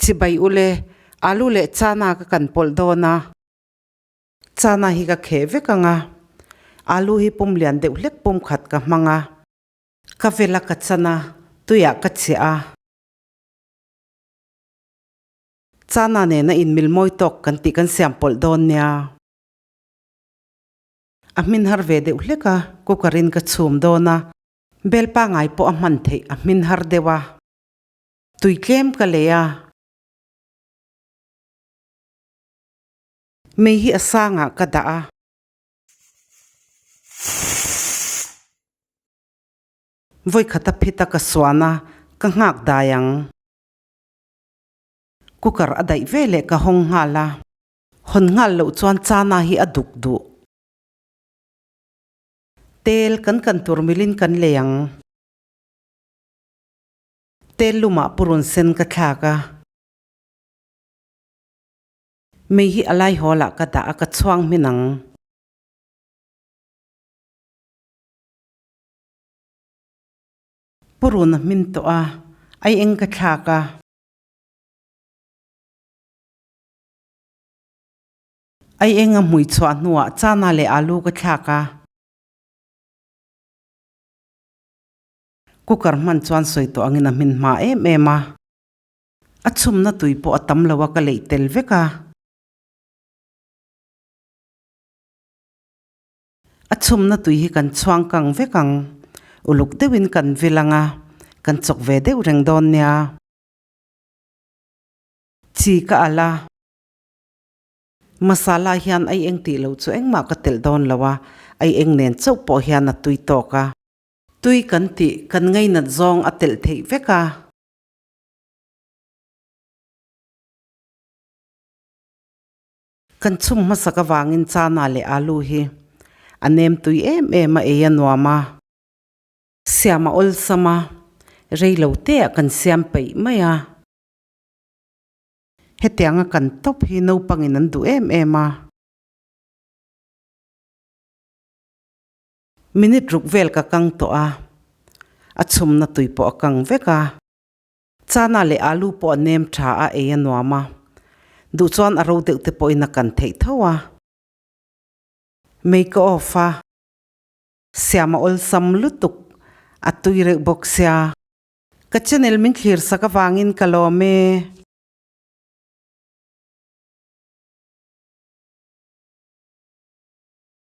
Chibay ule alu le chana ka kanpawlh dawna. Chana hi ka khe veka nga. Alu hi pum lian deuh hlek pum khat ka hmanga. Ka vela ka chana tuya ka chia. Chana ne na in milmoy tok kan ti kan siam pawlh dawn nia. Amin har ve deuh hleka kukarin ka chum dawna. Belpa ngai po aman thei amin har dewa. Tui tlem ka leya. Mei hi asanga ka daa. Voi khata phita ka swana ka ngak dayang. Kukar adai vele ka hong ngala. Hon ngal lo chuan chana hi aduk du. Tel kan turmilin kan leyang. Tel luma purun sen ka thaka. Mei hi alai hola ka daa ka chuang minang. Purun min toa ay eng ka thaka. Ay eng a mui chua nuwa chana le alu ka thaka. Kukar man chuan soi to angin a min ma ema. Achum na tui po atam lawa ka leitel veka. Achum na tui hi kan chuang kang vekang. Uluk dewin kan vilanga. Kan chok ve deu reng don nia. Chi ka ala. Masala hian ay eng ti lo chu eng ma ka tel don lawa. Ay eng nen chok po hian na tui to ka. Tui kan ti kan ngay na zong atel thei veka. Kan chum masaka wangin chana le alu hi. Anem tui ema eya nuama. Siama ol sama. Rei lo te kan siam pei maya. Hetianga kan top hi no panginan du ema. Minit rukvel ka kang toa. Achum na tui po akang veka. Chana le alu po anem tha a eya nuama. Du chuan aro deuh te po ina kan thei thawa. Mei ka ofa. Siama ol sam lutuk. Atui rek bok sia. Ka channel min clear sa ka wangin kalome.